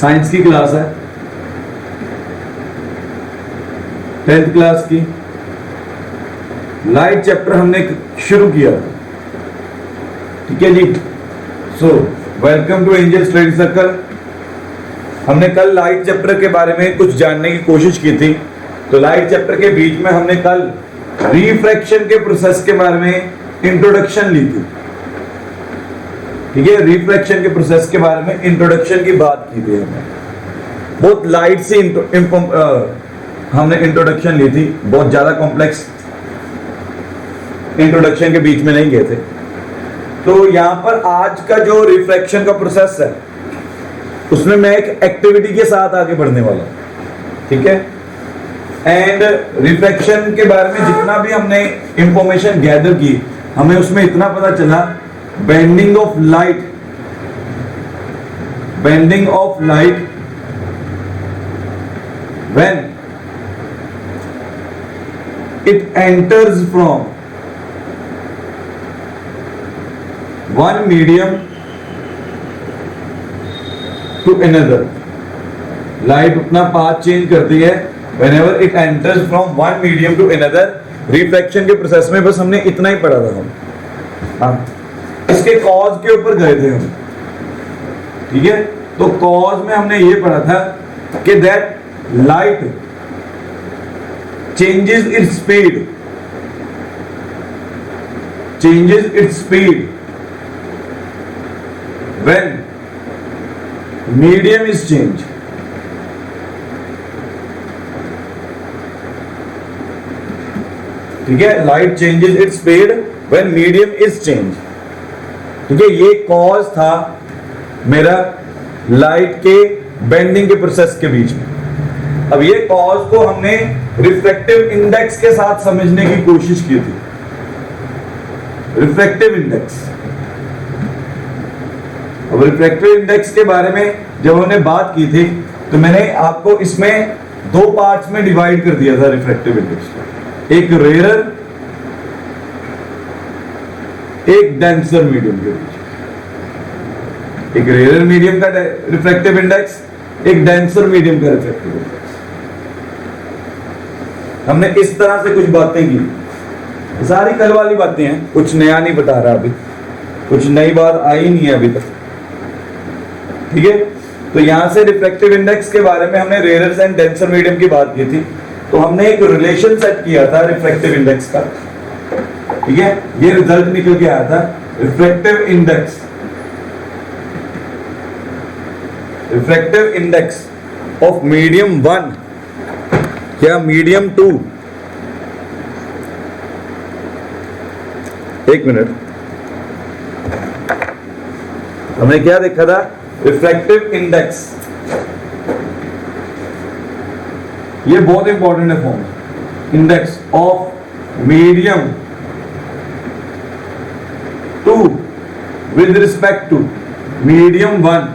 Science की class है, 10th class की। लाइट चैप्टर हमने शुरू किया, ठीक है जी। So welcome to Angel study circle. हमने कल लाइट चैप्टर के बारे में कुछ जानने की कोशिश की थी। तो लाइट चैप्टर के बीच में हमने कल रिफ्रैक्शन के प्रोसेस के बारे में इंट्रोडक्शन ली थी, ठीक है। रिफ्रैक्शन के प्रोसेस के बारे में इंट्रोडक्शन की बात की थी हमने, बहुत लाइट से हमने इंट्रोडक्शन ली थी, बहुत ज्यादा कॉम्प्लेक्स इंट्रोडक्शन के बीच में नहीं गए थे। तो यहां पर आज का जो रिफ्रैक्शन का प्रोसेस है उसमें मैं एक एक्टिविटी के साथ आगे बढ़ने वाला हूं, ठीक है। एंड रिफ्रैक्शन के बारे में जितना भी हमने इंफॉर्मेशन गैदर की, हमें उसमें इतना पता चला, bending of light when it enters from one medium to another, light अपना पाथ चेंज करती है whenever it enters from one medium to another। Refraction के प्रोसेस में बस हमने इतना ही पढ़ा था हम, हाँ। इसके कॉज के ऊपर गए थे हम, ठीक है। तो कॉज में हमने ये पढ़ा था कि that light changes its speed when medium is changed, ठीक है। Light changes its speed when medium is change, ठीक है। ये कॉज था मेरा लाइट के बेंडिंग के प्रोसेस के बीच में। अब ये कॉज को हमने रिफ्रैक्टिव इंडेक्स के साथ समझने की कोशिश की थी। रिफ्रैक्टिव इंडेक्स, अब रिफ्रैक्टिव इंडेक्स के बारे में जब हमने बात की थी तो मैंने आपको इसमें दो पार्ट्स में डिवाइड कर दिया था रिफ्रैक्टिव इंडेक्स, एक रेयर एक डेंसर मीडियम के बीच। एक रेयर मीडियम का रिफ्रैक्टिव इंडेक्स, एक डेंसर मीडियम का रिफ्रैक्टिव इंडेक्स। हमने इस तरह से कुछ बातें की, सारी कल वाली बातें हैं, कुछ नया नहीं बता रहा अभी, कुछ नई बात आई नहीं है अभी तक, ठीक है। तो यहां से रिफ्रैक्टिव इंडेक्स के बारे में हमने रेयर एंड डेंसर मीडियम की बात की थी। तो हमने एक रिलेशन सेट किया था रिफ्रैक्टिव इंडेक्स का, ठीक है। ये रिजल्ट निकल के आया था, रिफ्रैक्टिव इंडेक्स ऑफ मीडियम 1 या मीडियम 2। एक मिनट, हमने क्या देखा था? रिफ्रैक्टिव इंडेक्स, ये बहुत इंपॉर्टेंट है form. Index of medium 2 with respect to medium 1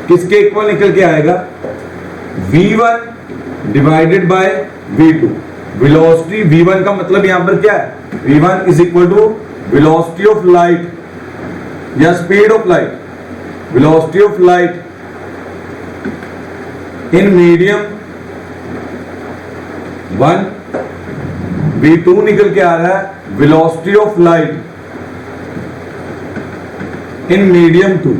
किसके इक्वल निकल के आएगा? V1 divided by V2। Velocity V1 का मतलब यहां पर क्या है? V1 is equal to velocity of light या speed of light, velocity of light in medium 1। V2 निकल के आ रहा है velocity of light in medium 2,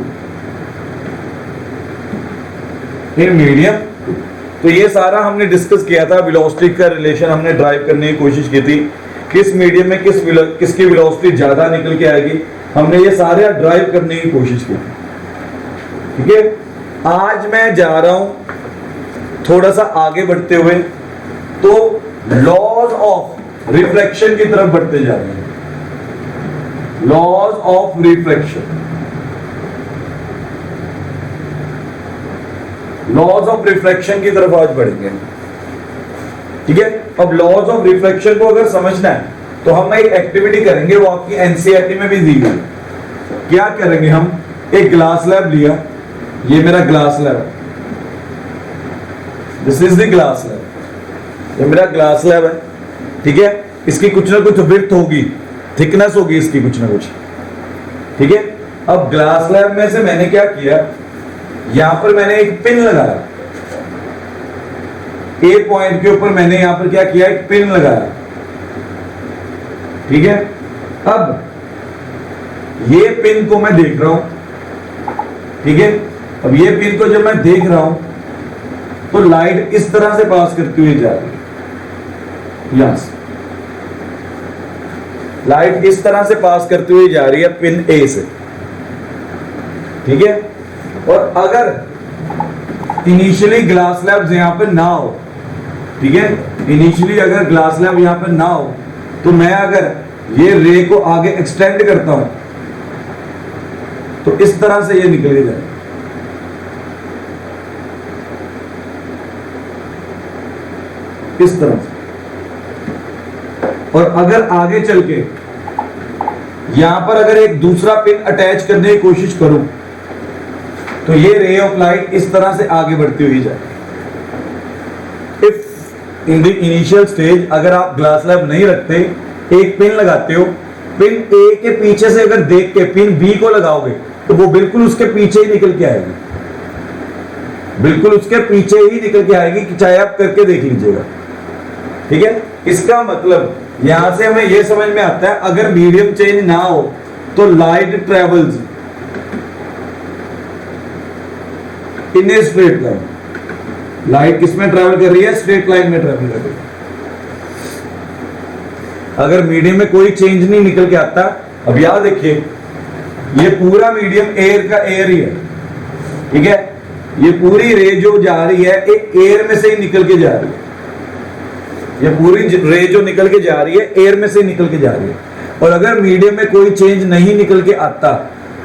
in medium 2। तो ये सारा हमने डिस्कस किया था, वेलोसिटी का रिलेशन हमने ड्राइव करने की कोशिश की थी, किस मीडियम में किसकी वेलोसिटी ज्यादा निकल के आएगी, हमने ये सारे ड्राइव करने की कोशिश की, ठीक है। आज मैं जा रहा हूं थोड़ा सा आगे बढ़ते हुए, तो लॉज ऑफ रिफ्रैक्शन की तरफ बढ़ते जा रहे हैं। Laws of refraction, laws of refraction की तरफ आज बढ़ेंगे, ठीक है। अब लॉज ऑफ रिफ्रैक्शन को अगर समझना है तो हम एक एक्टिविटी करेंगे, वो आपकी एनसीईआरटी में भी दी गई। क्या करेंगे हम? एक ग्लास स्लैब लिया, ये मेरा ग्लास स्लैब है, this is the glass slab, ये मेरा ग्लास स्लैब है, ठीक है। इसकी कुछ ना कुछ विड्थ होगी, थिकनेस होगी इसकी कुछ ना कुछ, ठीक है। अब ग्लास स्लैब में से मैंने क्या किया, यहां पर मैंने एक पिन लगाया, ए पॉइंट के ऊपर मैंने यहां पर क्या किया, एक पिन लगाया, ठीक है। अब ये पिन को मैं देख रहा हूं, ठीक है। अब ये पिन को जब मैं देख रहा हूं तो लाइट इस तरह से पास करती हुई जा रही है, यहां से लाइट इस तरह से पास करती हुई जा रही है पिन ए से, ठीक है। और अगर इनिशियली ग्लास स्लैब यहां पर ना हो, ठीक है, इनिशियली अगर ग्लास स्लैब यहां पर ना हो तो मैं अगर ये रे को आगे एक्सटेंड करता हूं तो इस तरह से ये निकल के जाए, इस तरह से। और अगर आगे चल के यहां पर अगर एक दूसरा पिन अटैच करने की कोशिश करूं तो ये रे ऑफ लाइट इस तरह से आगे बढ़ती हुई जाए। If in the initial stage अगर आप ग्लास स्लैब नहीं रखते, एक पिन लगाते हो, पिन ए के पीछे से अगर देख के पिन बी को लगाओगे तो वो बिल्कुल उसके पीछे ही निकल के आएगी, बिल्कुल उसके पीछे ही निकल के आएगी, कि चाहे आप करके देख लीजिएगा, ठीक है। इसका मतलब यहां से हमें यह समझ में आता है अगर मीडियम चेंज ना हो तो light travels in a straight line. Light किसमें ट्रेवल कर रही है, स्ट्रेट लाइन में ट्रेवल कर रही है। अगर मीडियम में कोई चेंज नहीं निकल के आता, अब याद देखिए ये पूरा मीडियम एयर का एयर ही है, ठीक है। ये पूरी रे जो जा रही है एक एयर में से ही निकल के जा रही है, ये पूरी रे जो निकल के जा रही है एयर में से निकल के जा रही है। और अगर मीडियम में कोई चेंज नहीं निकल के आता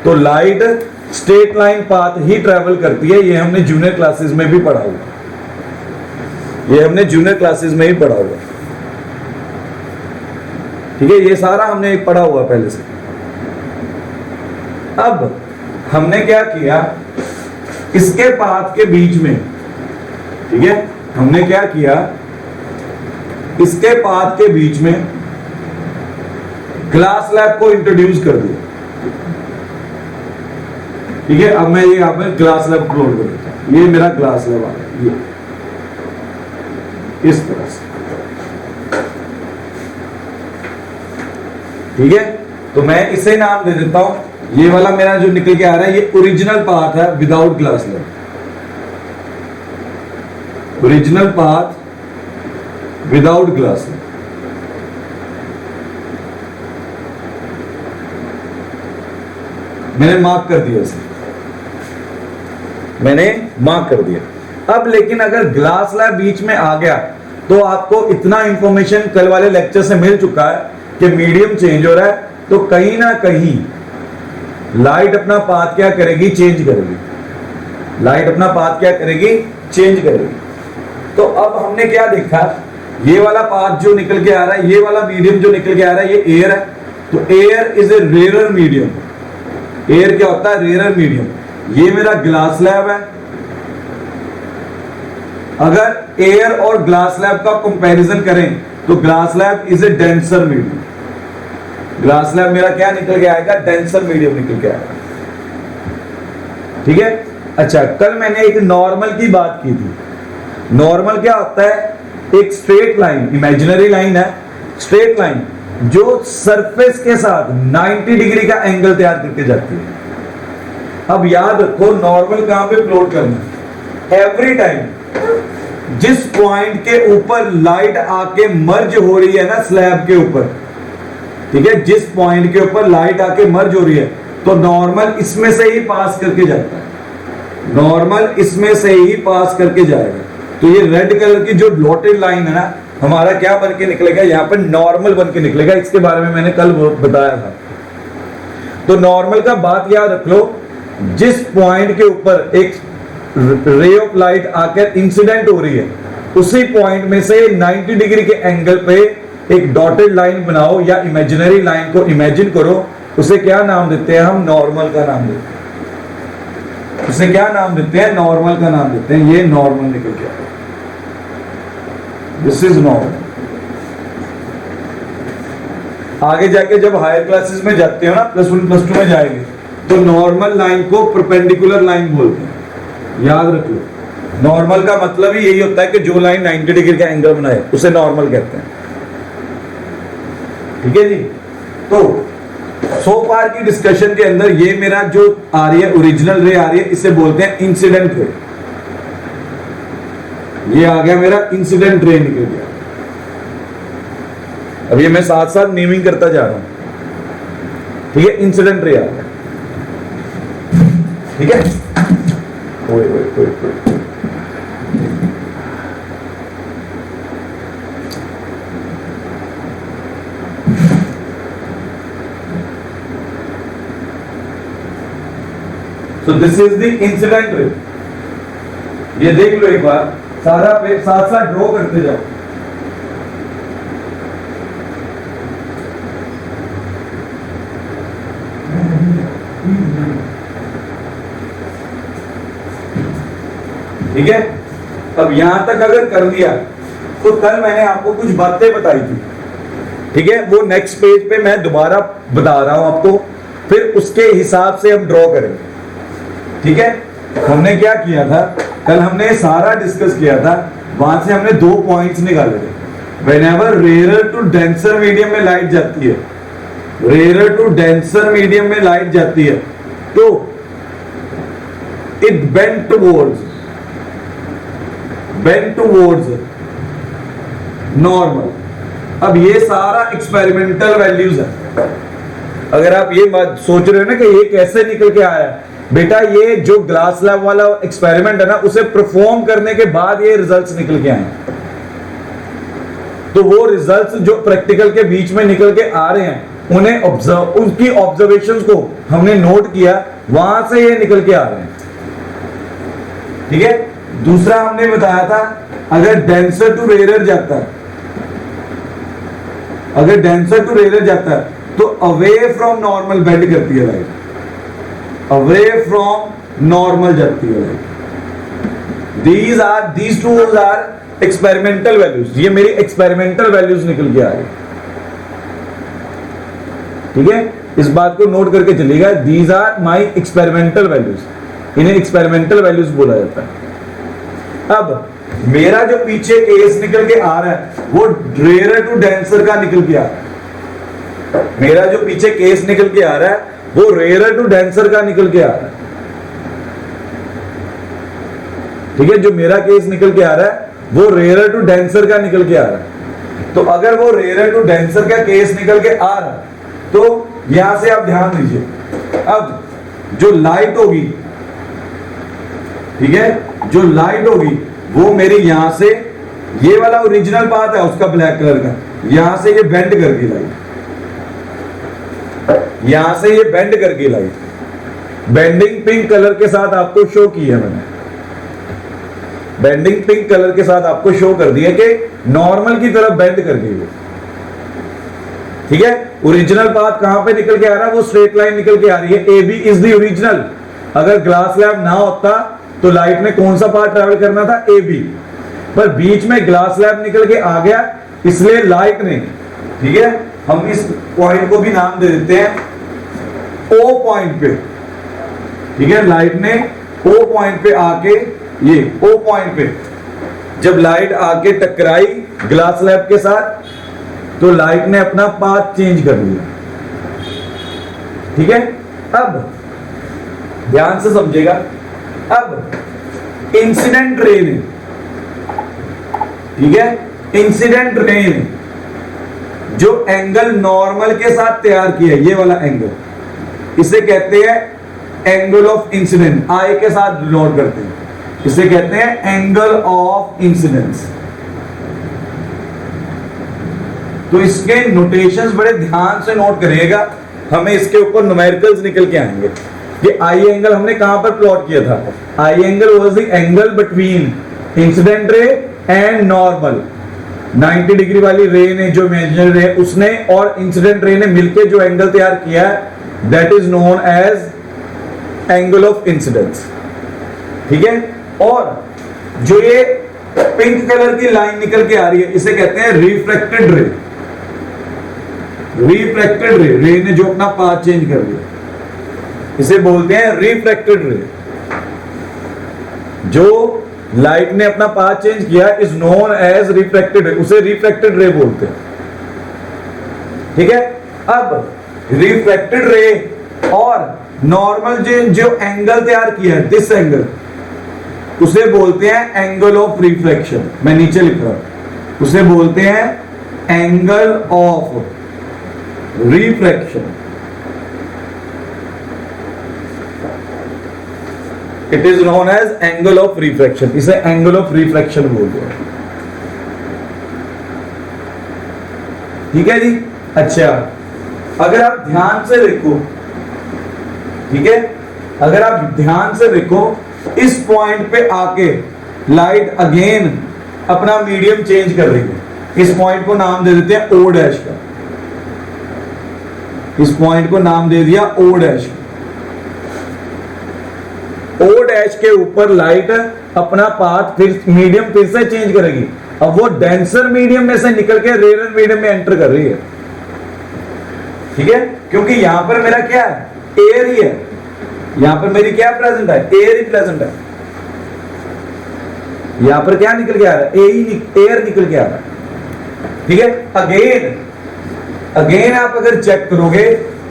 तो लाइट स्ट्रेट लाइन पाथ ही ट्रेवल करती है। ये हमने जूनियर क्लासेस में भी पढ़ा हुआ, ये हमने जूनियर क्लासेस में ही पढ़ा हुआ, ठीक है। ये सारा हमने पढ़ा हुआ पहले से। अब हमने क्या किया, इसके पाथ के बीच में, ठीक है, हमने क्या किया, इसके पाथ के बीच में ग्लास स्लैब को इंट्रोड्यूस कर दिया, ठीक है। अब मैं ये यहां पर ग्लास स्लैब अपलोड कर देता हूं, ये मेरा ग्लास स्लैब आ गया, ये इस तरह से, ठीक है। तो मैं इसे नाम दे देता हूं, ये वाला मेरा जो निकल के आ रहा है ये ओरिजिनल पाथ है without glass slab, original path without glass slab. मैंने मार्क कर दिया इसे, मैंने मार्क कर दिया। अब लेकिन अगर ग्लास स्लैब बीच में आ गया तो आपको इतना इंफॉर्मेशन कल वाले लेक्चर से मिल चुका है कि मीडियम चेंज हो रहा है, तो कहीं ना कहीं लाइट अपना पाथ क्या करेगी, चेंज करेगी। लाइट अपना पाथ क्या करेगी, चेंज करेगी। तो अब हमने क्या देखा, ये वाला पाथ जो निकल के आ रहा है, ये वाला मीडियम जो निकल के आ रहा है, ये एयर है। तो air is a rare medium. Air क्या होता है, रेयर मीडियम। ये मेरा ग्लास स्लैब है। अगर एयर और ग्लास स्लैब का कंपैरिजन करें तो glass slab is a denser medium. Glass slab मेरा क्या निकल के आएगा, डेंसर मीडियम निकल के आएगा, ठीक है। अच्छा, कल मैंने एक नॉर्मल की बात की थी। नॉर्मल क्या होता है, एक स्ट्रेट लाइन, इमेजिनरी लाइन है, स्ट्रेट लाइन जो सरफेस के साथ 90 डिग्री का एंगल तैयार करके जाती है। अब याद रखो नॉर्मल कहां पे प्लॉट करना, एवरी टाइम जिस पॉइंट के ऊपर लाइट आके मर्ज हो रही है ना स्लैब के ऊपर, ठीक है, जिस पॉइंट के ऊपर लाइट आके मर्ज हो रही है तो नॉर्मल इसमें से ही पास करके जाता है, नॉर्मल इसमें से ही पास करके जाएगा। तो ये रेड कलर की जो डॉटेड लाइन है ना, हमारा क्या बन के निकलेगा, यहाँ पर नॉर्मल बन के निकलेगा। इसके बारे में मैंने कल बताया था। तो नॉर्मल का बात याद रख लो, जिस पॉइंट के ऊपर एक रे ऑफ लाइट आकर इंसिडेंट हो रही है उसी पॉइंट में से 90 डिग्री के एंगल पे एक डॉटेड लाइन बनाओ या इमेजिनरी लाइन को इमेजिन करो, उसे क्या नाम देते हैं हम, नॉर्मल का नाम देते हैं। उसे क्या नाम देते हैं, नॉर्मल का नाम देते हैं। ये नॉर्मल निकल गया, दिस इज नॉर्मल। आगे जाके जब हायर क्लासेस में जाते हो ना, +1 +2 में जाएंगे तो नॉर्मल लाइन को परपेंडिकुलर लाइन बोलते हैं, याद रखिए। नॉर्मल का मतलब ही यही होता है कि जो लाइन 90 डिग्री का एंगल बनाए उसे नॉर्मल कहते हैं, ठीक है जी। तो सो फार की डिस्कशन के अंदर ये मेरा जो आ रही है ओरिजिनल रे आ रही है, इसे बोलते हैं इंसिडेंट रे। ये आ गया मेरा इंसिडेंट रे निकल गया। अब ये मैं साथ साथ नेमिंग करता जा रहा हूं, ठीक है। इंसिडेंट रे आ गया, ठीक है। ओए ओए ओए ओए। So this is the incident ray। ये देख लो एक बार, सारा पे साथ साथ ड्रॉ करते जाओ। ठीक है। अब यहां तक अगर कर दिया तो कल मैंने आपको कुछ बातें बताई थी, ठीक है। वो नेक्स्ट पेज पे मैं दोबारा बता रहा हूं आपको, फिर उसके हिसाब से हम ड्रॉ करेंगे, ठीक है। हमने क्या किया था कल, हमने सारा डिस्कस किया था, वहां से हमने 2 पॉइंट्स निकाले थे। Whenever rare to denser medium में लाइट जाती है, रेयर टू डेंसर मीडियम में लाइट जाती है, तो इट बेंड टुवर्ड्स नॉर्मल। अब ये सारा एक्सपेरिमेंटल वैल्यूज है। अगर आप ये बात सोच रहे हो ना कि ये कैसे निकल के आया, बेटा ये जो ग्लास लैब वाला एक्सपेरिमेंट है ना, उसे परफॉर्म करने के बाद ये रिजल्ट्स निकल के आए। तो वो रिजल्ट्स जो प्रैक्टिकल के बीच में निकल के आ रहे हैं, उन्हें उनकी ऑब्जर्वेशंस को हमने नोट किया, वहां से ये निकल के आ रहे हैं, ठीक है। दूसरा हमने बताया था, अगर डेंसर टू रेयर जाता है, अगर डेंसर टू रेयर जाता है तो अवे फ्रॉम नॉर्मल बेंड करती है लाइट, अवे फ्रॉम नॉर्मल जाती है light. these two are experimental values. ये मेरी एक्सपेरिमेंटल वैल्यूज निकल के आ रही, ठीक है। इस बात को नोट करके चलिएगा, these are my experimental values, इन्हें एक्सपेरिमेंटल वैल्यूज बोला जाता है। अब मेरा जो पीछे केस निकल के आ रहा है वो रेयर टू डेंसर का निकल के आ रहा है, मेरा जो पीछे केस निकल के आ रहा है वो रेयर टू डेंसर का निकल के आ रहा है, ठीक है। जो मेरा केस निकल के आ रहा है वो रेयर टू डेंसर का निकल के आ रहा है। तो अगर वो रेयर टू डेंसर का केस निकल के आ रहा है तो यहां से आप ध्यान दीजिए, अब जो लाइट होगी, ठीक है, जो लाइट होगी वो मेरी यहां से, ये वाला ओरिजिनल पाथ है उसका ब्लैक कलर का, यहां से ये बेंड करके लाइट, यहां से ये बेंड करके लाइट, बेंडिंग पिंक कलर के साथ आपको शो की है मैंने, बेंडिंग पिंक कलर के साथ आपको शो कर दिया कि नॉर्मल की तरफ बेंड कर दी, ठीक है। ओरिजिनल पाथ कहां पे निकल के आ रहा है, वो स्ट्रेट लाइन निकल के आ रही है, A B is the original. अगर ग्लास लैब ना होता तो लाइट ने कौन सा पाथ ट्रैवल करना था, ए बी, पर बीच में ग्लास लैब निकल के आ गया, इसलिए लाइट ने, ठीक है, हम इस पॉइंट को भी नाम दे देते हैं ओ पॉइंट पे, ठीक है। लाइट ने ओ पॉइंट पे आके, ये ओ पॉइंट पे जब लाइट आके टकराई ग्लास लैब के साथ तो लाइट ने अपना पाथ चेंज कर लिया, ठीक है। अब ध्यान से समझेगा, अब इंसिडेंट रे ने, ठीक है, इंसिडेंट रे ने जो एंगल नॉर्मल के साथ तैयार किया, ये वाला एंगल, इसे कहते हैं एंगल ऑफ इंसिडेंट, आई के साथ नोट करते हैं, इसे कहते हैं एंगल ऑफ इंसिडेंस। तो इसके नोटेशंस बड़े ध्यान से नोट करिएगा, हमें इसके ऊपर न्यूमेरिकल्स निकल के आएंगे कि आई एंगल हमने कहां पर प्लॉट किया था, I angle was the angle between incident ray and normal. 90 degree वाली रे ने, जो इमेजिनरी रे, उसने और इंसिडेंट रे ने मिलकर जो एंगल तैयार किया है, that is known as angle of incidence, ठीक है। और जो ये पिंक कलर की लाइन निकल के आ रही है, इसे कहते हैं रिफ्रैक्टेड रे, रिफ्रैक्टेड रे, रे ने जो अपना पाथ चेंज कर दिया, इसे बोलते हैं रिफ्रैक्टेड रे। जो लाइट ने अपना पाथ चेंज किया is known as refracted ray, उसे रिफ्रैक्टेड रे बोलते हैं। ठीक है, अब रिफ्रैक्टेड रे और नॉर्मल जो एंगल तैयार किया है, दिस एंगल, उसे बोलते हैं एंगल ऑफ रिफ्लेक्शन। मैं नीचे लिख रहा हूं, उसे बोलते हैं angle of reflection. It is known as angle of reflection, इसे एंगल ऑफ रिफ्लेक्शन बोलते हैं। ठीक है जी। अच्छा, अगर आप ध्यान से देखो, ठीक है, अगर आप ध्यान से देखो, इस पॉइंट पे आके लाइट अगेन अपना मीडियम चेंज कर रही है। इस पॉइंट को नाम दे देते हैं ओ डैश का, इस पॉइंट को नाम दे दिया ओ डैश। ओ डैश के ऊपर लाइट अपना पाथ फिर मीडियम फिर से चेंज करेगी। अब वो डेंसर मीडियम में से निकल के रेयर मीडियम में एंटर कर रही है। ठीक है, क्योंकि यहां पर मेरा क्या है, एयर ही है। यहां पर मेरी क्या प्रेजेंट है, एयर ही प्रेजेंट है। यहां पर क्या निकल के आ रहा है, एयर निकल के आ रहा है। ठीक है, अगेन आप अगर चेक करोगे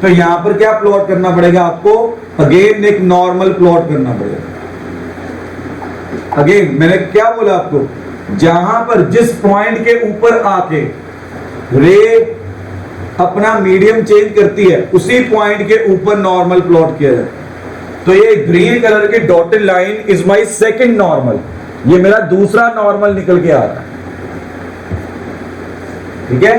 तो यहां पर क्या प्लॉट करना पड़ेगा आपको, अगेन एक नॉर्मल प्लॉट करना पड़ेगा। अगेन मैंने क्या बोला आपको, जहां पर जिस पॉइंट के ऊपर आके रे अपना मीडियम चेंज करती है, उसी पॉइंट के ऊपर नॉर्मल प्लॉट किया जाए। तो ये ग्रीन कलर की dotted line is my second normal, ये मेरा दूसरा नॉर्मल निकल के आ रहा है। ठीक है,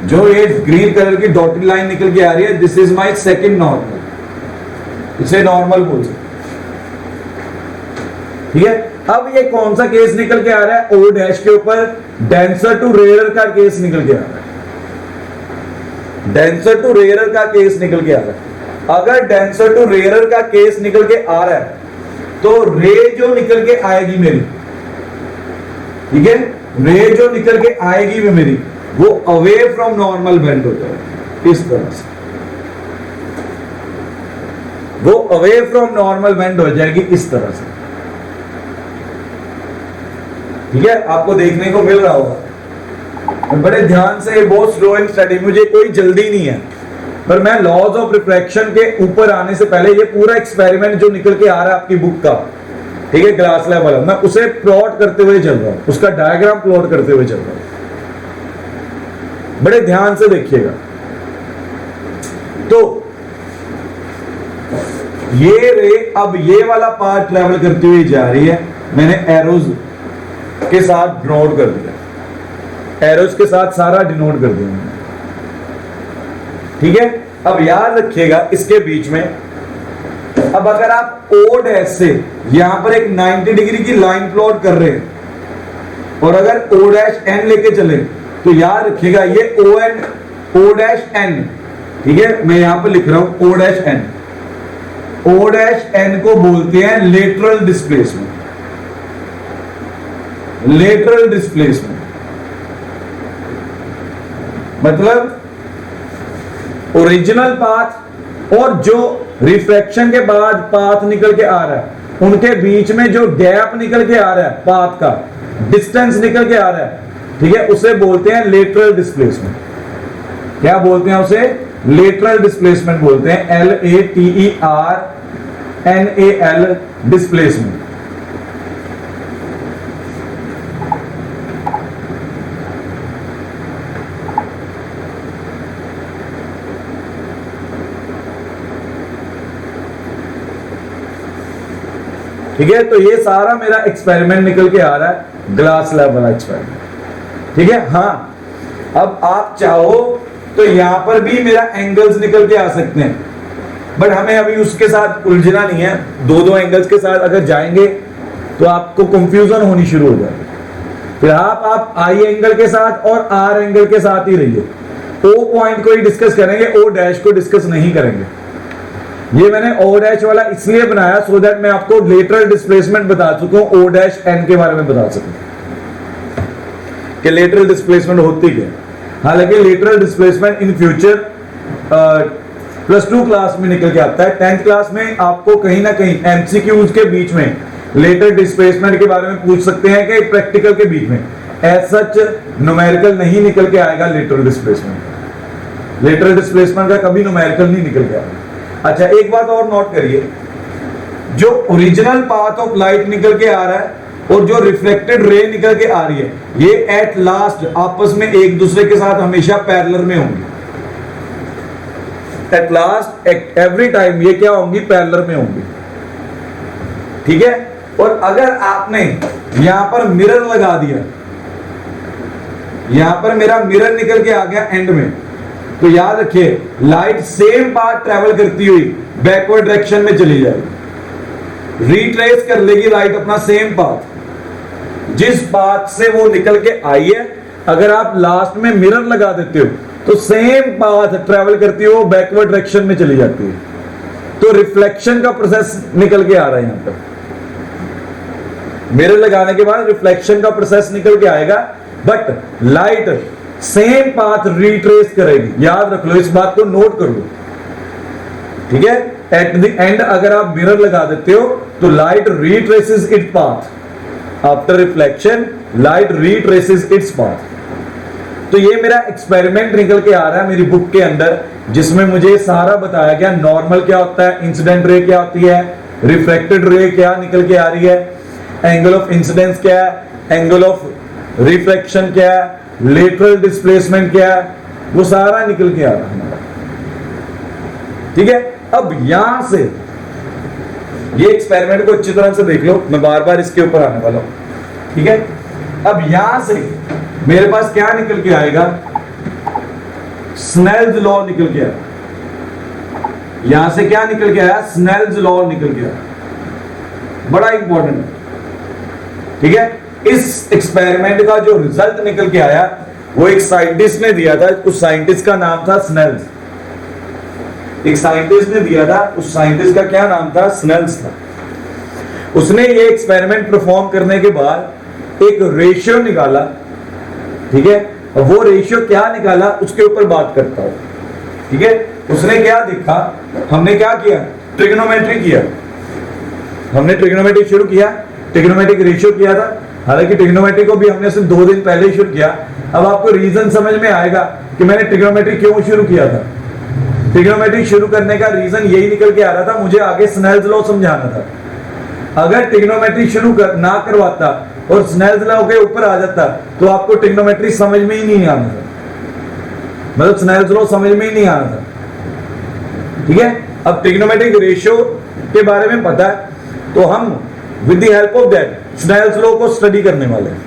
जो ये ग्रीन कलर की डॉटेड लाइन निकल के आ रही है, this is my second normal, इसे नॉर्मल बोल सकते। ठीक है, अब ये कौन सा केस निकल के आ रहा है, ओ डैश के ऊपर डेंसर टू रेयर का केस निकल के आ रहा है। डेंसर टू रेयर का केस निकल के आ रहा है। अगर डेंसर टू रेयर का केस निकल के आ रहा है तो रे जो निकल के आएगी मेरी, ठीक है, रे जो निकल के आएगी में मेरी, वो अवे फ्रॉम नॉर्मल बेंड हो जाएगी इस तरह से, वो अवे फ्रॉम नॉर्मल बेंड हो जाएगी इस तरह से। ठीक है, आपको देखने को मिल रहा होगा। बड़े ध्यान से, बहुत स्लो एंड स्टडी, मुझे कोई जल्दी नहीं है, पर मैं लॉज ऑफ रिफ्रैक्शन के ऊपर आने से पहले ये पूरा एक्सपेरिमेंट जो निकल के आ रहा है आपकी बुक का, ठीक है, क्लास लेवल, मैं उसे प्लॉट करते हुए चल रहा हूं, उसका डायग्राम प्लॉट करते हुए चल रहा हूं। बड़े ध्यान से देखिएगा। तो ये रे अब ये वाला पार्ट ट्रैवल करती हुई जा रही है, मैंने एरोज के साथ डिनोट कर दिया, एरोज के साथ सारा डिनोट कर दिया। ठीक है, अब याद रखिएगा इसके बीच में, अब अगर आप ओ डैश से यहां पर एक 90 डिग्री की लाइन प्लॉट कर रहे हैं और अगर ओ डैश एन लेके चले तो याद रखिएगा ये O N, O dash N, ठीक है, मैं यहां पर लिख रहा हूं O dash N. O dash N को बोलते हैं लेटरल डिस्प्लेसमेंट, लेटरल डिस्प्लेसमेंट मतलब ओरिजिनल पाथ और जो रिफ्रैक्शन के बाद पाथ निकल के आ रहा है उनके बीच में जो गैप निकल के आ रहा है, पाथ का डिस्टेंस निकल के आ रहा है, ठीक है, उसे बोलते हैं लेटरल डिस्प्लेसमेंट। क्या बोलते हैं उसे, लेटरल डिस्प्लेसमेंट बोलते हैं, LATERNAL डिस्प्लेसमेंट। ठीक है, तो ये सारा मेरा एक्सपेरिमेंट निकल के आ रहा है, ग्लास लैब वाला एक्सपेरिमेंट। ठीक है, हाँ, अब आप चाहो तो यहां पर भी मेरा एंगल्स निकल के आ सकते हैं, बट हमें अभी उसके साथ उलझना नहीं है। दो दो एंगल्स के साथ अगर जाएंगे तो आपको कंफ्यूजन होनी शुरू हो जाएगी। फिर आप आई एंगल के साथ और आर एंगल के साथ ही रहिए, ओ पॉइंट को ही डिस्कस करेंगे, ओ डैश को डिस्कस नहीं करेंगे। ये मैंने ओ डैश वाला इसलिए बनाया सो दैट मैं आपको लेटरल डिस्प्लेसमेंट बता चुका हूं, ओ डैश एन के बारे में बता सकूं कि लेटरल डिस्प्लेसमेंट होती क्या। हालांकि lateral displacement in future +2 class में निकल के आता है। 10th क्लास में आपको कहीं ना कहीं एमसीक्यूज के बीच में लेटरल डिस्प्लेसमेंट के बारे में पूछ सकते हैं कि प्रैक्टिकल के बीच में। एज सच न्यूमेरिकल नहीं निकल के आएगा लेटरल डिस्प्लेसमेंट। लेटरल डिस्प्लेसमेंट का कभी न्यूमेरिकल नहीं निकल के आएगा। अच्छा, एक बात और नोट करिए, जो ओरिजिनल पाथ ऑफ लाइट निकल के आ रहा है और जो रिफ्लेक्टेड रे निकल के आ रही है, ये एट लास्ट आपस में एक दूसरे के साथ हमेशा पैरेलल में होंगी। एट लास्ट एवरी टाइम ये क्या होंगी? पैरेलल में होंगी। ठीक है। और अगर आपने यहां पर मिरर लगा दिया, यहां पर मेरा मिरर निकल के आ गया एंड में, तो याद रखिए लाइट सेम पाथ ट्रेवल करती हुई बैकवर्ड डायरेक्शन में चली जाएगी। रिट्रेस कर लेगी लाइट अपना सेम पाथ, जिस पाथ से वो निकल के आई है। अगर आप लास्ट में मिरर लगा देते हो तो सेम पाथ ट्रेवल करती है वो बैकवर्ड डायरेक्शन में चली जाती है। तो रिफ्लेक्शन का प्रोसेस निकल के आ रहा है। यहां पर मिरर लगाने के बाद रिफ्लेक्शन का प्रोसेस निकल के आएगा, but light same path retrace करेगी। याद रख लो, इस बात को नोट कर लो। ठीक है। एट द एंड अगर आप मिरर लगा देते हो तो light retraces its path. After reflection light retraces its path. तो ये मेरा एक्सपेरिमेंट निकल के आ रहा है मेरी बुक के अंदर, जिसमें मुझे सारा बताया गया। नॉर्मल क्या होता है, इंसिडेंट रे क्या होती है, रिफ्लेक्टेड रे क्या निकल के आ रही है, एंगल ऑफ इंसिडेंस क्या है, एंगल ऑफ रिफ्लेक्शन क्या है, लेटरल डिस्प्लेसमेंट क्या है, वो सारा निकल के आ रहा है। ठीक है। अब यहां से ये एक्सपेरिमेंट को अच्छी तरह से देख लो, मैं बार बार इसके ऊपर आने वाला हूं। ठीक है। अब यहां से मेरे पास क्या निकल के आएगा? स्नेल्स लॉ निकल के आया। यहां से क्या निकल के आया? स्नेल्स लॉ निकल के आया। बड़ा इंपॉर्टेंट है। ठीक है। इस एक्सपेरिमेंट का जो रिजल्ट निकल के आया वो एक साइंटिस्ट ने दिया था। उस साइंटिस्ट का नाम था स्नेल्स। एक साइंटिस्ट ने दिया था, उस साइंटिस्ट का क्या नाम था? स्नेल्स था। उसने ये एक्सपेरिमेंट परफॉर्म करने के बाद एक रेशियो निकाला। ठीक है। और वो रेशियो क्या निकाला उसके ऊपर बात करता हूं। ठीक है। उसने क्या देखा, हमने क्या किया? ट्रिग्नोमेट्री किया। हमने ट्रिग्नोमेट्री शुरू किया, ट्रिग्नोमेट्रिक रेशियो किया था। हालांकि ट्रिग्नोमेट्री को भी हमने सिर्फ 2 दिन पहले ही शुरू किया। अब आपको रीजन समझ में आएगा कि मैंने ट्रिग्नोमेट्री क्यों शुरू किया था। ट्रिग्नोमेट्री शुरू करने का रीजन यही निकल के आ रहा था, मुझे आगे स्नेल्स लॉ समझाना था। अगर ट्रिग्नोमेट्री शुरू ना करवाता और स्नेल्स लॉ के ऊपर आ जाता तो आपको ट्रिग्नोमेट्री समझ में ही नहीं आना था, मतलब स्नेल्स लॉ समझ में ही नहीं आना था। ठीक है। अब ट्रिग्नोमेट्रिक रेशियो के बारे में पता है तो हम with the help of that Snell's law को स्टडी करने वाले हैं।